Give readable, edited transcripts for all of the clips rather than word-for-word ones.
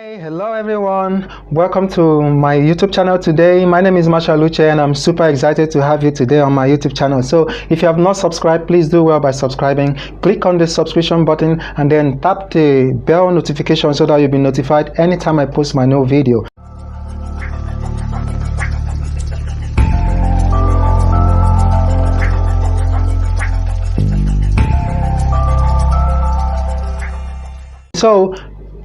Hi, hello everyone. Welcome to my YouTube channel today. My name is Marshall Luce and I'm super excited to have you today on my YouTube channel. So if you have not subscribed, please do well by subscribing. Click on the subscription button and then tap the bell notification so that you'll be notified anytime I post my new video. So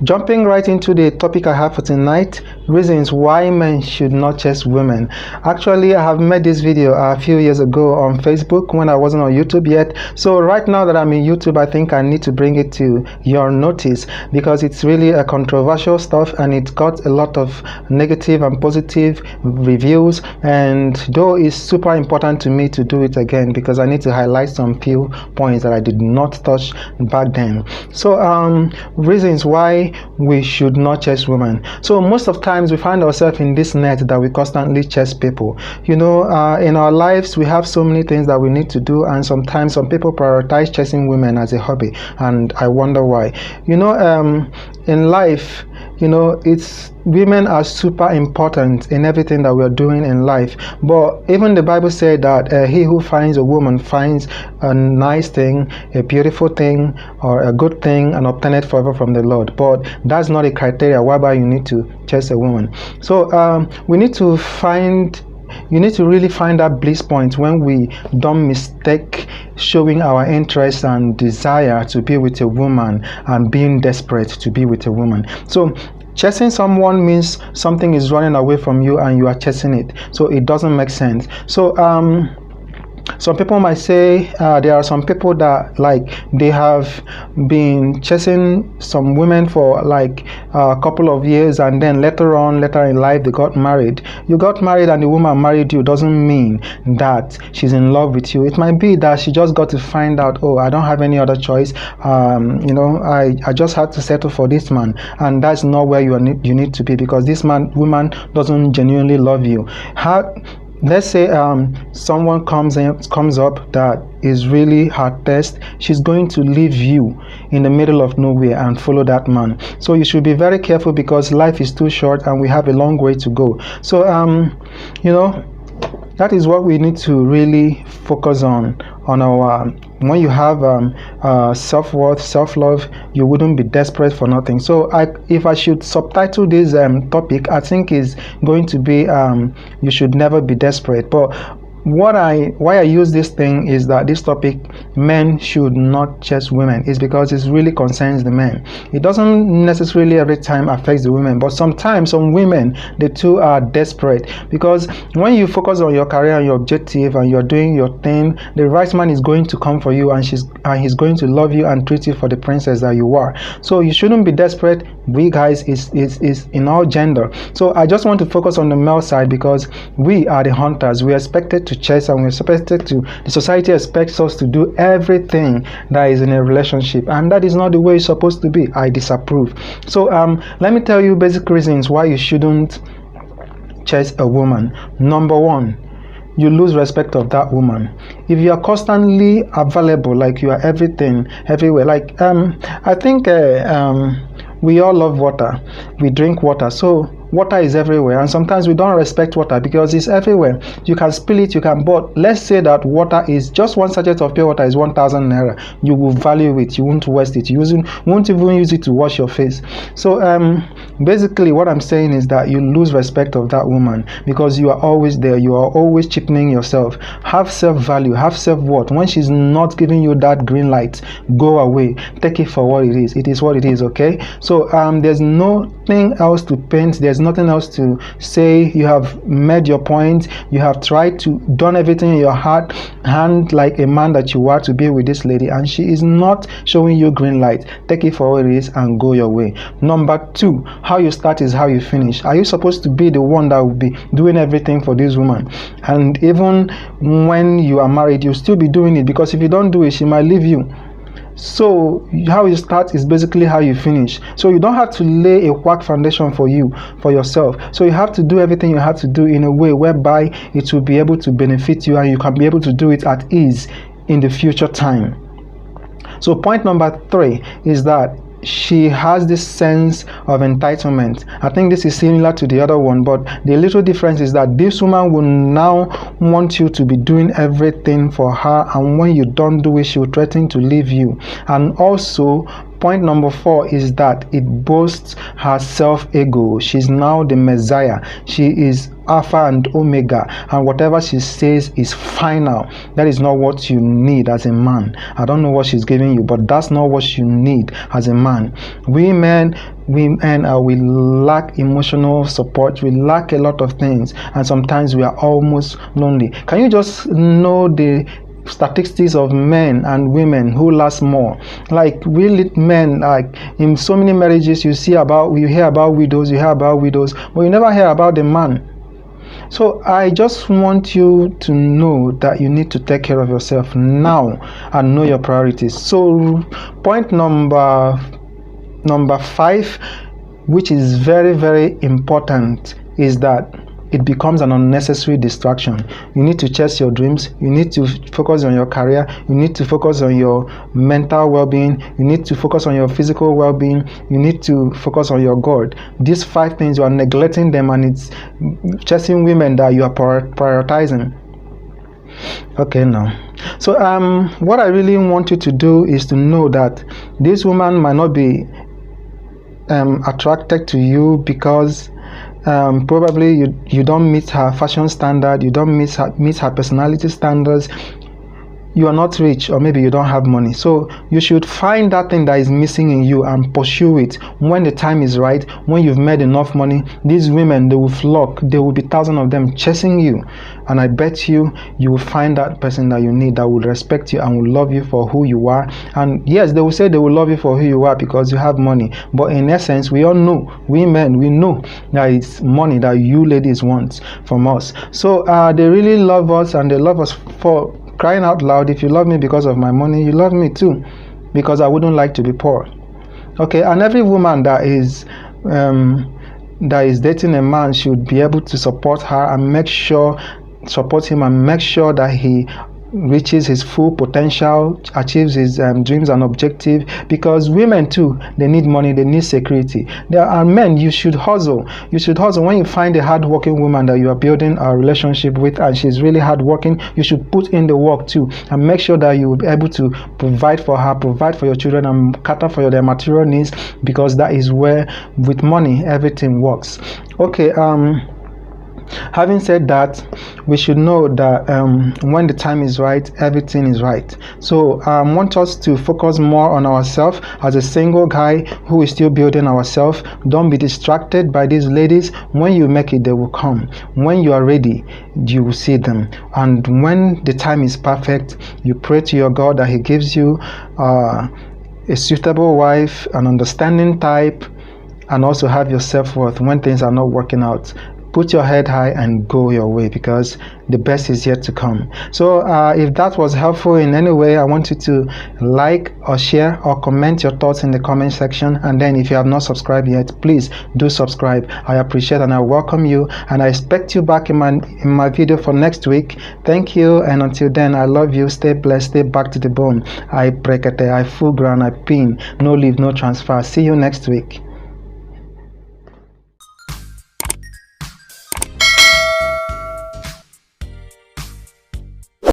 jumping right into the topic I have for tonight, reasons why men should not chase women. Actually, I have made this video a few years ago on Facebook when I wasn't on YouTube yet. So right now that I'm in YouTube, I think I need to bring it to your notice because it's really a controversial stuff and it got a lot of negative and positive reviews. And though it's super important to me to do it again because I need to highlight some few points that I did not touch back then. So reasons why we should not chase women. So most of times we find ourselves in this net that we constantly chase people. You know, in our lives we have so many things that we need to do, and sometimes some people prioritize chasing women as a hobby, and I wonder why. You know, in life, you know, women are super important in everything that we are doing in life. But even the Bible said that he who finds a woman finds a nice thing, a beautiful thing, or a good thing, and obtain it forever from the Lord. But that's not a criteria whereby you need to chase a woman. So we need to you need to really find that bliss point when we don't mistake showing our interest and desire to be with a woman and being desperate to be with a woman. So chasing someone means something is running away from you and you are chasing it. So it doesn't make sense. So some people might say there are some people that they have been chasing some women for like a couple of years, and then later in life they got married. You got married and the woman married you doesn't mean that she's in love with you. It might be that she just got to find out, oh, I don't have any other choice. You know, I just had to settle for this man, and that's not where you need to be, because this woman doesn't genuinely love you. Let's say someone comes up that is really her test. She's going to leave you in the middle of nowhere and follow that man. So you should be very careful because life is too short and we have a long way to go. So you know, that is what we need to really focus on our when you have self-worth, self-love, you wouldn't be desperate for nothing. So if I should subtitle this topic, I think is going to be you should never be desperate. But why I use this thing is that this topic, men should not chase women, is because it really concerns the men. It doesn't necessarily every time affect the women, but sometimes some women, the two are desperate, because when you focus on your career and your objective and you're doing your thing, the right man is going to come for you, and he's going to love you and treat you for the princess that you are. So you shouldn't be desperate. We guys is in our gender. So I just want to focus on the male side because we are the hunters. We are expected to chase, and the society expects us to do everything that is in a relationship, and that is not the way it's supposed to be. I disapprove. So let me tell you basic reasons why you shouldn't chase a woman. Number one, you lose respect of that woman. If you are constantly available, like you are everything everywhere, like I think we all love water. We drink water. So water is everywhere, and sometimes we don't respect water because it's everywhere. You can spill it, but let's say that water is just one sachet of pure water is 1,000 naira. You will value it. You won't waste it. You won't even use it to wash your face. So basically what I'm saying is that you lose respect of that woman because you are always there. You are always cheapening yourself. Have self-value, have self-worth. When she's not giving you that green light, go away. Take it for what it is. It is what it is, okay? So there's nothing else to paint. There's nothing else to say. You have made your point. You have tried to done everything in your hand like a man that you are to be with this lady, and she is not showing you green light. Take it for what it is and go your way. Number two, how you start is how you finish. Are you supposed to be the one that will be doing everything for this woman? And even when you are married, you'll still be doing it, because if you don't do it, she might leave you. So how you start is basically how you finish. So you don't have to lay a whack foundation for yourself. So you have to do everything you have to do in a way whereby it will be able to benefit you, and you can be able to do it at ease in the future time. So point number 3 is that she has this sense of entitlement. I think this is similar to the other one, but the little difference is that this woman will now want you to be doing everything for her, and when you don't do it, she will threaten to leave you. And also, point number 4 is that it boasts her self-ego. She's now the Messiah. She is Alpha and Omega, and whatever she says is final. That is not what you need as a man. I don't know what she's giving you, but that's not what you need as a man. We lack emotional support. We lack a lot of things, and sometimes we are almost lonely. Can you just know the statistics of men and women who last more? Like really men, like in so many marriages you hear about widows, but you never hear about the man. So I just want you to know that you need to take care of yourself now and know your priorities. So point number 5, which is very, very important, is that it becomes an unnecessary distraction. You need to chase your dreams. You need to focus on your career. You need to focus on your mental well-being. You need to focus on your physical well-being. You need to focus on your God. These 5 things, you are neglecting them, and it's chasing women that you are prioritizing. Okay, now. So what I really want you to do is to know that this woman might not be attracted to you because probably you don't meet her fashion standard, you don't meet her personality standards, you are not rich, or maybe you don't have money. So you should find that thing that is missing in you and pursue it. When the time is right, when you've made enough money, these women, they will flock. There will be thousands of them chasing you, and I bet you will find that person that you need, that will respect you and will love you for who you are. And yes, they will say they will love you for who you are because you have money, but in essence, we all know, we men, we know that it's money that you ladies want from us. So they really love us, and they love us for crying out loud. If you love me because of my money, you love me too, because I wouldn't like to be poor. Okay, and every woman that is dating a man should be able to support her and support him and make sure that he reaches his full potential, achieves his dreams and objective, because women too, they need money, they need security. There are men, you should hustle. When you find a hardworking woman that you are building a relationship with and she's really hardworking, you should put in the work too and make sure that you will be able to provide for her, provide for your children, and cater for their material needs, because that is where with money everything works. Okay, having said that, we should know that when the time is right, everything is right. So I want us to focus more on ourselves. As a single guy who is still building ourselves, don't be distracted by these ladies. When you make it, they will come. When you are ready, you will see them. And when the time is perfect, you pray to your God that He gives you a suitable wife, an understanding type, and also have your self-worth when things are not working out. Put your head high and go your way, because the best is yet to come. So if that was helpful in any way, I want you to like or share or comment your thoughts in the comment section. And then if you have not subscribed yet, please do subscribe. I appreciate and I welcome you, and I expect you back in my video for next week. Thank you, and until then, I love you. Stay blessed, stay back to the bone. I break it, I full ground, I pin, no leave, no transfer. See you next week.